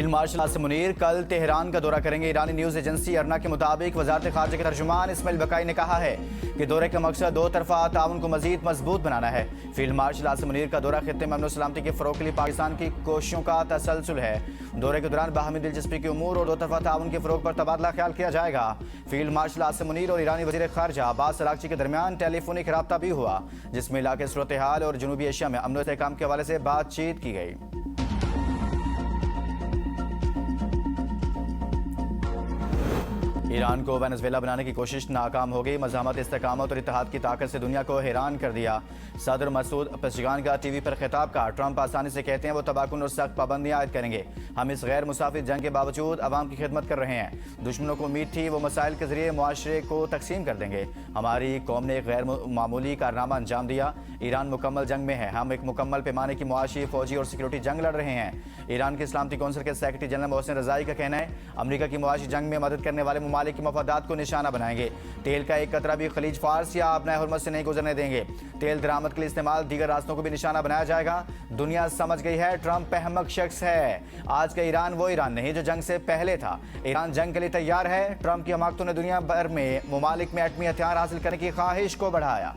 Field marshal Asim Munir कल Tehran का दौरा करेंगे। ईरानी न्यूज़ एजेंसी अरना के मुताबिक वजारत खारजा के तर्जुमान इस्माइल बकाई ने कहा है कि दौरे का मकसद दो तरफा ताउन को मजीद मजबूत बनाना है। फील्ड मार्शल आसिम मुनीर का दौरा खित्ते में अमन और सलामती के फ़रोग़ के लिए पाकिस्तान की कोशिशों का तसलसल है। दौरे के दौरान बाहमी दिलचस्पी के उमूर और दो तरफा ताउन के फ़रोग़ पर तबादला ख्याल किया जाएगा। फील्ड मार्शल आसिम मुनीर और ईरानी वज़ीर खारजा अब्बास अराग़ची के दरमियान टेलीफोनिक रब्ता भी हुआ, जिसमें इलाके सूरत हाल और जनूबी एशिया में अमन और इस्तेहकाम के हवाले से बातचीत की गई। ईरान को वेनेजुएला बनाने की कोशिश नाकाम हो गई। मज़ाहमत, इस्तेकामत और इत्तेहाद की ताकत से दुनिया को हैरान कर दिया। सदर मसूद पेज़ेश्कियान का टीवी पर खिताब का ट्रंप आसानी से कहते हैं वो तबाकुन और सख्त पाबंदियां आयद करेंगे। हम इस गैर मुसाफिर जंग के बावजूद अवाम की खिदमत कर रहे हैं। दुश्मनों को उम्मीद थी वो मसाइल के जरिए मुआशरे को तकसीम कर देंगे। हमारी कौम ने एक गैर मामूली कारनामा अंजाम दिया। ईरान मुकम्मल जंग में है। हम एक मुकम्मल पैमाने की मुआशी, फौजी और सिक्योरिटी जंग लड़ रहे हैं। ईरान की सलामती कौंसिल के सेक्रेटरी जनरल मोहसिन रज़ाई का कहना है अमरीका की मुआशी जंग में मदद करने वाले ममालिक की मफादात को निशाना बनाएंगे। तेल का एक कतरा भी खलीज फार्स या अपना हुरमत से नहीं गुजरने देंगे। तेल दरामद के लिए इस्तेमाल दीगर रास्तों को भी निशाना बनाया जाएगा। दुनिया समझ गई है ट्रंप अहमक शख्स है। आज का ईरान वो ईरान नहीं जो जंग से पहले था। ईरान जंग के लिए तैयार है। ट्रंप की हमाकतों ने दुनिया भर में ममालिक में एटमी हथियार हासिल करने की ख्वाहिश को बढ़ाया।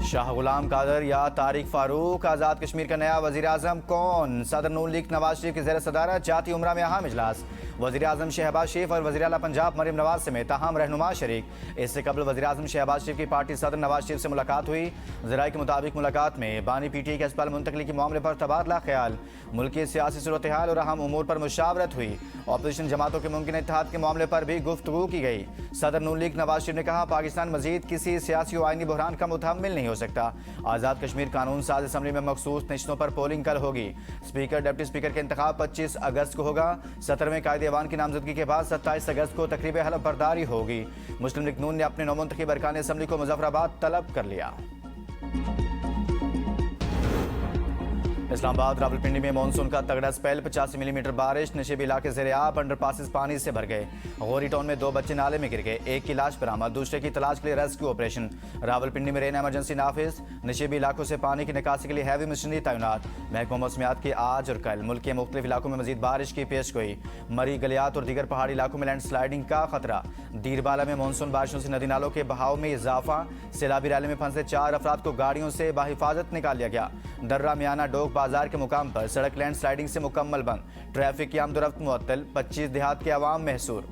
शाह गुलाम कादर या तारिक फारूक आज़ाद कश्मीर का नया वज़ीर आज़म कौन? सदर नून लीग नवाज शरीफ की ज़ेर सदारत जाती उमरा में अहम इजलास। वज़ीर आज़म शहबाज शरीफ और वज़ीर आला पंजाब मरीम नवाज समेत अहम रहनुमा शरीक। इससे कबल वज़ीर आज़म शहबाज शरीफ की पार्टी सदर नवाज शरीफ से मुलाकात हुई। ज़राए के मुताबिक मुलाकात में बानी PTI के अस्पताल मुंतकली के मामले पर तबादला ख्याल, मुल्की सियासी सूरत हाल और अहम उमूर पर मुशावरत हुई। अपोजिशन जमातों के मुमकिन इत्तेहाद के मामले पर भी गुफ्तगू की गई। सदर नून लीग नवाज शरीफ ने कहा पाकिस्तान मजीद किसी सियासी और आइनी बहरान का मुतहम्मिल नहीं हो सकता। आज़ाद कश्मीर कानून साज असम्बली में मखसूस नशस्तों पर पोलिंग कल होगी। स्पीकर, डिप्टी स्पीकर के इंतखाब 25 अगस्त को होगा। 17वें कायदे ऐवान की नामजदगी के बाद 27 अगस्त को तकरीब हलफ बर्दारी होगी। मुस्लिम लीग नून ने अपने नौमुंतखब अरकान असम्बली को मुजफ्फराबाद तलब कर लिया। इस्लामाबाद रावलपिंडी में मानसून का तगड़ा स्पेल, 85 मिलीमीटर बारिश। नशेबी इलाके ज़ेरे आब, अंडरपासेस पानी से भर गए। गौरी टाउन में 2 बच्चे नाले में गिर गए। एक की लाश बरामद, दूसरे की तलाश के लिए रेस्क्यू ऑपरेशन। रावलपिंडी में रेन एमरजेंसी नाफिज। नशेबी इलाकों से पानी की निकासी के लिए हैवी मशीनरी तैनात। महकमा मौसमियात की आज और कल मुल्क के मुख्तलिफ इलाकों में मजीद बारिश की पेशगोई। मरी, गलियात और दीगर पहाड़ी इलाकों में लैंड स्लाइडिंग का खतरा। दीरबाला में मानसून बारिशों से नदी नालों के बहाव में इजाफा। सैलाबी रैली में फंसे 4 अफराद को गाड़ियों से बाहिफाजत निकाल लिया गया। दर्रा मियाना डोक बाजार के मुकाम पर सड़क लैंड स्लाइडिंग से मुकम्मल बंद। ट्रैफिक की आमदोरफ्त मुअत्तल। 25 देहात के अवाम महसूर।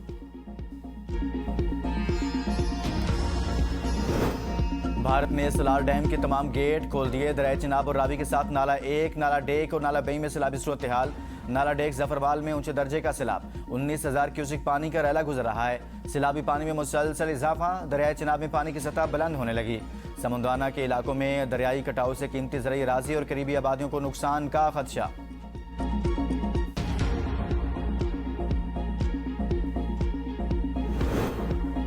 भारत ने सलाल डैम के तमाम गेट खोल दिए। दरियाए चिनाब और रावी के साथ नाला 1, नाला डेक और नाला बई में सैलाबी सूरत हाल। नाला डेक जफरवाल में ऊंचे दर्जे का सैलाब। 19,000 क्यूसिक पानी का रैला गुजर रहा है। सैलाबी पानी में मुसलसल इजाफा। दरियाए चिनाब में पानी की सतह बुलंद होने लगी। समुद्राना के इलाकों में दरियाई कटाव से कीमती ज़राई अराज़ी और करीबी आबादियों को नुकसान का खदशा।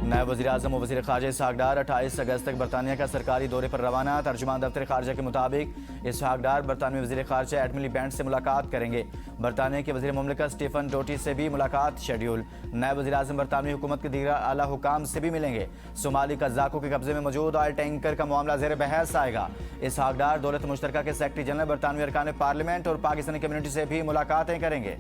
नायब वज़ीर आज़म और वज़ीर ख़ारजा इसहाक़ डार 28 अगस्त तक बरतानिया का सरकारी दौरे पर रवाना। तर्जुमान दफ्तर ख़ारजा के मुताबिक इसहाक़ डार बरतानवी वज़ीर ख़ारजा एडमिरल बैंड से मुलाकात करेंगे। बरतानिया के वज़ीर मुमलिकत स्टीफन डोटी से भी मुलाकात शेड्यूल। नायब वज़ीर आज़म बरतानवी हुकूमत के दीगर आला हुकाम से भी मिलेंगे। सोमाली कज़ाकों के कब्जे में मौजूद ऑयल टैंकर का मामला ज़ेर बहस आएगा। इसहाक़ डार दौलत मुश्तरका के सेक्रेटरी जनरल बरतानवी अरकान पार्लियामेंट और पाकिस्तानी कम्यूनिटी से भी मुलाकातें करेंगे।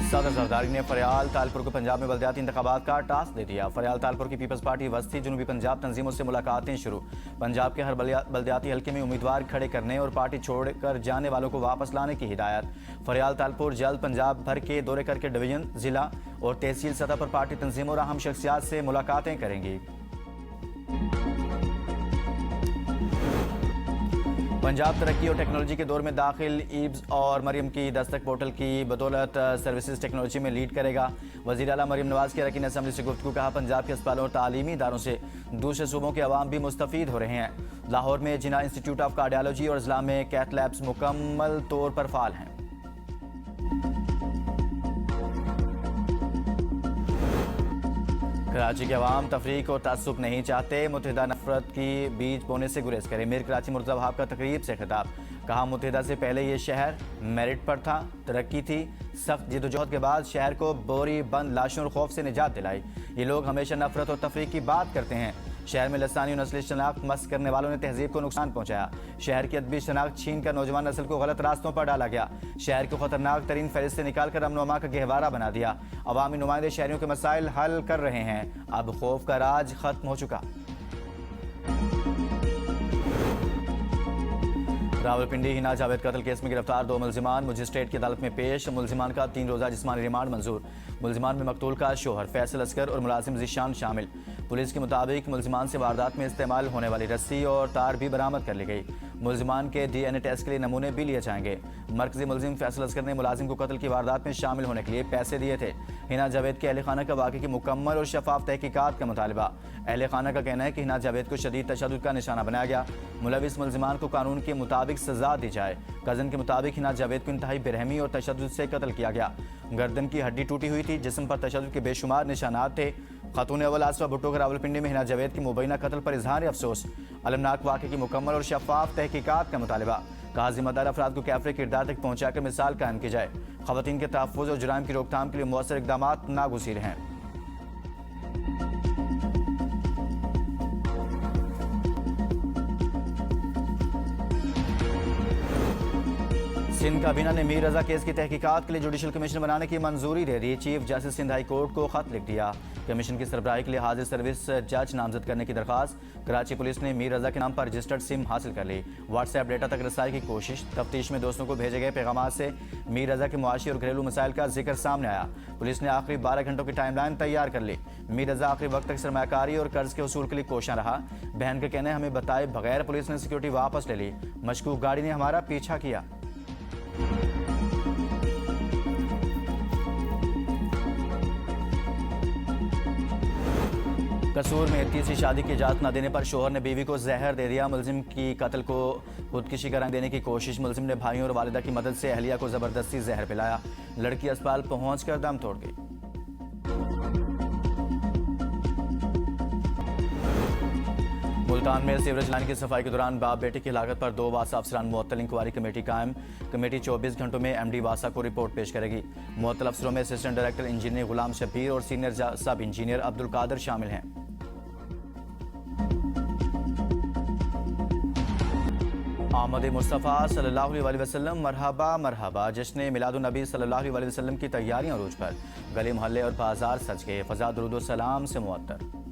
सदर जरदारी ने फरियाल तालपुर को पंजाब में बल्दियाती इंतखाबात का टास्क दे दिया। फरियाल तालपुर की पीपल्स पार्टी वस्ती जनूबी पंजाब तंजीमों से मुलाकातें शुरू। पंजाब के हर बल्दियाती हल्के में उम्मीदवार खड़े करने और पार्टी छोड़कर जाने वालों को वापस लाने की हिदायत। फरियाल तालपुर जल्द पंजाब भर के दौरे करके डिवीजन, जिला और तहसील सतह पर पार्टी तंजीमों और अहम शख्सियात से मुलाकातें करेंगी। पंजाब तरक्की और टेक्नोलॉजी के दौर में दाखिल ईब्स और मरीम की दस्तक पोर्टल की बदौलत सर्विसेज टेक्नोलॉजी में लीड करेगा। वज़ीर आला मरीम नवाज की अरकान असम्बली से गुफ्तगू। कहा पंजाब के अस्पतालों और तालीमी इदारों से दूसरे सूबों के अवाम भी मुस्तफ़ीद हो रहे हैं। लाहौर में जिना इंस्टीट्यूट ऑफ कार्डियोलॉजी और इस्लाम में कैथ लैब्स मुकम्मल तौर पर फाल हैं। कराची के अवाम तफरीक और तअस्सुब नहीं चाहते। मुत्तहिदा नफरत की बीज बोने से गुरेज करें। मीर कराची मुर्तज़ा वहाब का तकरीब से खिताब। कहा मुत्तहिदा से पहले ये शहर मेरिट पर था, तरक्की थी। सख्त जदोजहद के बाद शहर को बोरी बंद लाशों और खौफ से निजात दिलाई। ये लोग हमेशा नफरत और तफरीक की बात करते हैं। शहर में लसानी और नस्ली शनाख्त मस्क करने वालों ने तहजीब को नुकसान पहुंचाया। शहर की अदबी शनाख्त छीन कर नौजवान नस्ल को गलत रास्तों पर डाला गया। शहर को खतरनाक तरीन फहरिस्त से निकालकर अमन वमा का गहवारा बना दिया। अवामी नुमाइंदे शहरियों के मसाइल हल कर रहे हैं। अब खौफ का राज खत्म हो चुका। रावलपिंडी हिना जावेद कत्ल केस में गिरफ्तार 2 मुलजिमान मजिस्ट्रेट की अदालत में पेश। मुलजिमान का 3 रोज़ा जिस्मानी रिमांड मंजूर। मुलजिमान में मकतूल का शोहर फैसल असगर और मुलाजिम जीशान शामिल। पुलिस के मुताबिक मुलजिमान से वारदात में इस्तेमाल होने वाली रस्सी और तार भी बरामद कर ली गई। मुलजिमान के DNA टेस्ट के लिए नमूने भी लिए जाएंगे। मरकजी मुलजिम फैसल असगर ने मुलाजिम को कत्ल की वारदात में शामिल होने के लिए पैसे दिए थे। हिना जावेद के अहल खाना का वाक़े की मुकम्मल और शफाफ तहकीकात का मुतालबा। अहल खाना का कहना है कि हिना जावेद को शदीद तशद्दुद का निशाना बनाया गया। मुलविस मुलजिमान को कानून के मुताबिक सजा दी जाए। कज़न के मुताबिक हिना जावेद को इंतहाई बेरहमी और तशद्दुद से कत्ल किया गया। गर्दन की हड्डी टूटी हुई थी, जिस्म पर तशद्दुद के बेशुमार निशानात थे। खातून अव्वल आसफा भुट्टो के रावलपिंडी में हिना जावेद की मुबैना कत्ल पर इजहार अफसोस। अलमनाक वाक़े की मुकम्मल और शफाफ तहकीकात का मुतालबा। कहा जिम्मेदार अफराद को कैफरे किरदार तक पहुँचाकर मिसाल कायम की जाए। ख़वातीन के तहफ़्फ़ुज़ और जुराइम की रोकथाम के लिए मौसर इक़दामात नागुज़ीर हैं। सिंध काबीना ने मीर रजा केस की तहकीकात के लिए जुडिशल कमीशन बनाने की मंजूरी दे दी। Chief justice Sindh high court को खत लिख दिया। कमीशन की सरबराही के लिए हाजिर सर्विस जज नामजद करने की दरखास्त। कराची पुलिस ने मीर रजा के नाम पर रजिस्टर्ड सिम हासिल कर ली। व्हाट्सएप डेटा तक रसाई की कोशिश। तफ्तीश में दोस्तों को भेजे गए पैगाम से मीर रजा के मुआशी और घरेलू मसाइल का जिक्र सामने आया। पुलिस ने आखिरी 12 घंटों की टाइमलाइन तैयार कर ली। मीर रजा आखिरी वक्त तक सरमायाकारी और कर्ज के वसूल के लिए कोशां रहा। बहन के कहने हमें बताए बगैर पुलिस ने सिक्योरिटी वापस ले ली। मशकूक गाड़ी ने हमारा पीछा किया। कसूर में तीसरी शादी की इजाज़त न देने पर शोहर ने बीवी को जहर दे दिया। मुलजिम की कत्ल को खुदकुशी का रंग देने की कोशिश। मुलजिम ने भाइयों और वालिदा की मदद से अहलिया को जबरदस्ती जहर पिलाया। लड़की अस्पताल पहुंचकर दम तोड़ गई। मुल्तान में सीवरेज लाइन की सफाई के दौरान बाप बेटे की हिलाकत पर 2 वासा अफसरान मुअत्तल। इंक्वायरी कमेटी कायम। कमेटी 24 घंटों में MD वासा को रिपोर्ट पेश करेगी। मुअत्तल अफसरों में असिस्टेंट डायरेक्टर इंजीनियर गुलाम शबीर और सीनियर सब इंजीनियर अब्दुल कादर शामिल हैं। आमद मुस्तफ़ा सल्लल्लाहु अलैहि वसल्लम मरहबा मरहबा। जश्न मिलादुन नबी सल्लल्लाहु अलैहि वसल्लम की तैयारियां अरूज पर। गली मोहल्ले और बाजार सज गए। फ़ज़ा दुरूद व सलाम से मुअत्तर।